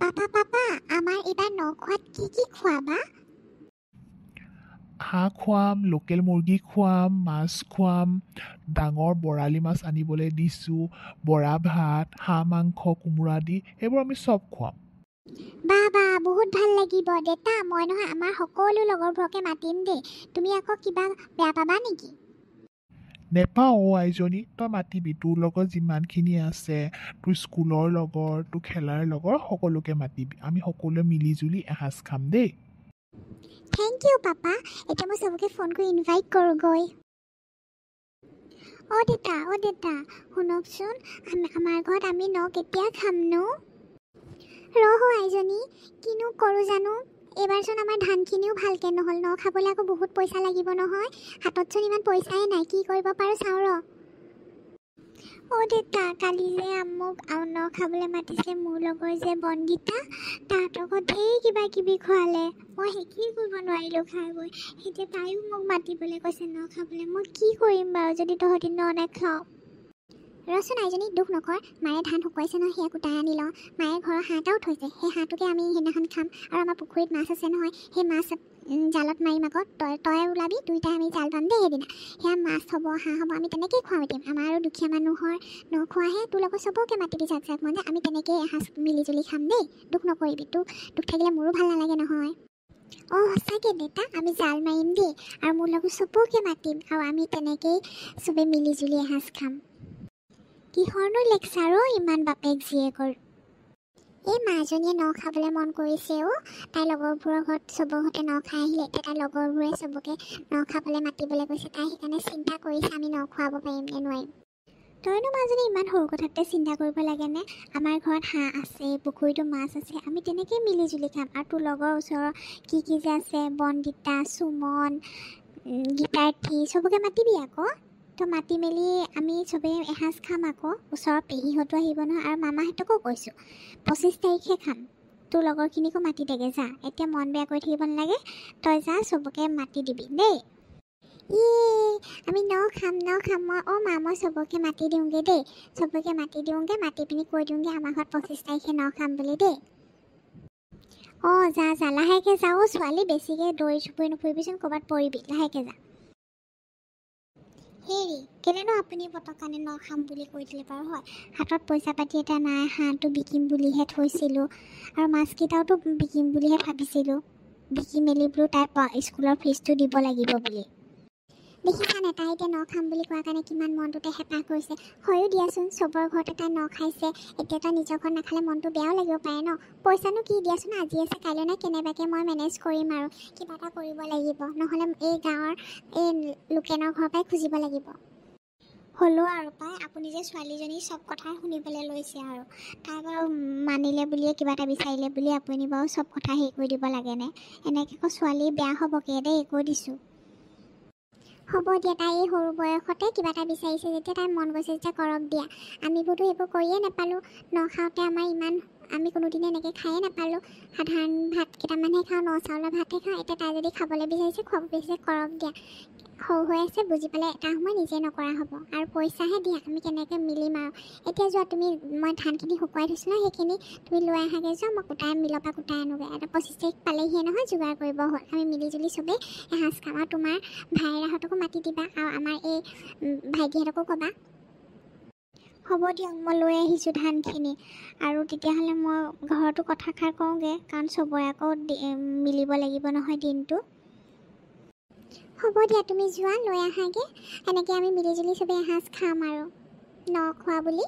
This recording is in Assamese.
পাপা আমাৰ এইবাৰ নখোৱাত কি খোৱাবা? হাঁহ খুৱাম, লোকেল মুৰ্গী খুৱাম, মাছ খুৱাম, ডাঙৰ বৰালি মাছ আনিবলৈ দিছোঁ, বৰা ভাত, হাঁহ মাংস, কোমোৰা দি এইবোৰ আমি চব খুৱাম। বা বহুত ভাল লাগিব দেতা। মই নহয় আমাৰ সকলো লগৰবোৰকে মাতিম দেই। তুমি আকৌ কিবা বেয়া পাবা নেকি? নেপাওঁ আইজনী, তই মাতিবি। তোৰ লগত যিমানখিনি আছে, তোৰ স্কুলৰ লগৰ, তোৰ খেলাৰ লগৰ, সকলোকে মাতিবি। আমি সকলোৱে মিলি জুলি এসাঁজ খাম দেই। Thank you papa. এতিয়া মই চবকে ফোন কৰি ইনভাইট কৰোঁগৈ। অ' দেতা শুনকচোন, আমাৰ ঘৰত আমি কেতিয়া খামনো? ৰহ আইজনী, কিনো কৰোঁ জানো। এইবাৰচোন আমাৰ ধানখিনিও ভালকৈ নহ'ল। খাবলৈ আকৌ বহুত পইচা লাগিব নহয়। হাততচোন ইমান পইচাই নাই, কি কৰিব পাৰোঁ চাওঁ ৰ। অ' দেতা, কালি যে মোক খাবলৈ মাতিছিলে মোৰ লগৰ যে বনগীতা, তাহাঁতৰ ঘৰত ঢেৰ কিবা কিবি খোৱালে। মই শেষেই কৰিব নোৱাৰিলোঁ খাই বৈ। এতিয়া তাইও মোক মাতিবলৈ কৈছে খাবলৈ। মই কি কৰিম বাৰু যদি তহঁতি নাখাওঁ? ৰচোন আইজনী, দুখ নকৰ। মায়ে ধান শুকুৱাইছে নহয়, সেয়া কুটাই আনি লওঁ। মায়ে ঘৰৰ হাঁহ এটাও থৈছে, সেই হাঁহটোকে আমি সেইদিনাখন খাম। আৰু আমাৰ পুখুৰীত মাছ আছে নহয়, সেই মাছ জালত মাৰিম আকৌ। তই ওলাবি, দুইটাই আমি জাল পাম দেই সেইদিনা। সেয়া মাছ হ'ব, হাঁহ হ'ব, আমি তেনেকৈয়ে খুৱাই দিম। আমাৰ আৰু দুখীয়া মানুহৰ নখোৱাহে, তোৰ লগত চবকে মাতিবি যাক মন যায়। আমি তেনেকৈয়ে এসাঁজ মিলি জুলি খাম দেই। দুখ নকৰিবি, দুখ থাকিলে মোৰো ভাল নালাগে নহয়। অঁ সঁচাকৈ দেতা, আমি জাল মাৰিম দেই। আৰু মোৰ লগত চবকে মাতিম, আৰু আমি তেনেকৈয়ে চবেই মিলি জুলি এসাঁজ খাম। কিহৰনো লেকচাৰ ইমান বাপেক জীয়েকৰ? এই মাজনীয়ে খাবলৈ মন কৰিছে তাইৰ লগৰবোৰৰ ঘৰত চবৰ ঘৰতে খাই আহিলে। এতিয়া তাইৰ লগৰবোৰে চবকে খাবলৈ মাতিবলৈ কৈছে। তাই সেইকাৰণে চিন্তা কৰিছে আমি খুৱাব পাৰিম নে নোৱাৰিম। তইনো মাজনী ইমান সৰু কথাতে চিন্তা কৰিব লাগেনে? আমাৰ ঘৰত হাঁহ আছে, পুখুৰীটো মাছ আছে, আমি তেনেকৈয়ে মিলি জুলি খাম। আৰু তোৰ লগৰ ওচৰৰ কি যে আছে, বনগীতা, সুমন, গীতাৰ্থী, চবকে মাতিবি আকৌ। তো মাতি মেলি আমি চবেই এসাঁজ খাম আকৌ। ওচৰৰ পেহীহঁতো আহিব নহয়, আৰু মামাহঁতকো কৈছোঁ 25 তাৰিখে খাম। তোৰ লগৰখিনিকো মাতি দেগে যা। এতিয়া মন বেয়া কৰি থাকিব নালাগে, তই যা চবকে মাতি দিবি দেই। আমি খাম মই চবকে মাতি দিওঁগৈ দেই। চবকে মাতি দিওঁগৈ, মাতি পিনি কৈ দিওঁগৈ আমাৰ ঘৰত 25 তাৰিখে খাম বুলি দেই। অঁ যা লাহেকৈ যাওঁ ছোৱালী, বেছিকৈ দৌৰি চুপৰি নুফুৰিবিচোন, ক'ৰবাত পৰিবি। লাহেকৈ যা। হেৰি কেলেনো আপুনি পটককানে খাম বুলি কৈ দিলে বাৰু হয়? হাতত পইচা পাতি এটা নাই, হাঁহটো বিকিম বুলিহে থৈছিলোঁ, আৰু মাছকেইটাওতো বিকিম বুলিহে ভাবিছিলোঁ। বিকি মেলি বোলো তাই স্কুলৰ ফিজটো দিব লাগিব বুলি। দেখিছানে তাই এতিয়া খাম বুলি কোৱাৰ কাৰণে কিমান মনটোতে হেঁপাহ কৰিছে। হয়ো দিয়াচোন, চবৰ ঘৰতে তাই খাইছে। এতিয়া তাই নিজৰ ঘৰত নাখালে মনটো বেয়াও লাগিব পাৰে ন। পইচানো কি দিয়াচোন, আজি আছে কাইলৈ নাই, কেনেবাকৈ মই মেনেজ কৰিম আৰু কিবা এটা কৰিব লাগিব। নহ'লে এই গাঁৱৰ এই লোকেনৰ ঘৰৰ পৰাই খুজিব লাগিব। হ'লেও আৰু পাই আপুনি যে ছোৱালীজনী চব কথাই শুনিবলৈ লৈছে, আৰু তাই বাৰু মানিলে বুলিয়ে কিবা এটা বিচাৰিলে বুলি আপুনি বাৰু চব কথা হেৰি কৰি দিব লাগেনে? এনেকৈ আকৌ ছোৱালী বেয়া হ'বগৈ দেই, কৈ দিছোঁ। হ'ব দিয়া, তাই এই সৰু বয়সতে কিবা এটা বিচাৰিছে যেতিয়া, তাই মন গৈছে যেতিয়া কৰক দিয়া। আমিবোৰতো এইবোৰ কৰিয়ে নাপালোঁ। খাওঁতে আমি কোনোদিনে এনেকৈ খায়ে নাপালোঁ। সাধাৰণ ভাত কেইটামানহে খাওঁ, চাউলৰ ভাতহে খাওঁ। এতিয়া তাই যদি খাবলৈ বিচাৰিছে, খুৱাব বিচাৰিছে, কৰক দিয়া। সৰু হৈ আছে, বুজি পালে এটা সময় নিজে নকৰা হ'ব। আৰু পইচাহে দিয়া, আমি কেনেকৈ মিলিম আৰু। এতিয়া যোৱা তুমি, মই ধানখিনি শুকুৱাই থৈছোঁ ন, সেইখিনি তুমি লৈ আহাগৈ যোৱা, মই মিলৰ পৰা কুটাই আনোগৈ। এটা 25 তাৰিখ পালেহিয়ে নহয়, যোগাৰ কৰিব হ'ল। আমি মিলি জুলি চবেই এসাঁজ খাম। আৰু তোমাৰ ভাইৰাহঁতকো মাতি দিবা, আৰু আমাৰ এই ভাইটিহঁতকো ক'বা। হ'ব দিয়ক, মই লৈ আহিছোঁ ধানখিনি। আৰু তেতিয়াহ'লে মই ঘৰতো কথাষাৰ কওঁগৈ, কাৰণ চবৰে আকৌ মিলিব লাগিব নহয় দিনটো। হ'ব দিয়া, তুমি যোৱা লৈ আহাগৈ। এনেকৈ আমি মিলি জুলি চবেই এসাঁজ খাম আৰু খোৱা বুলি।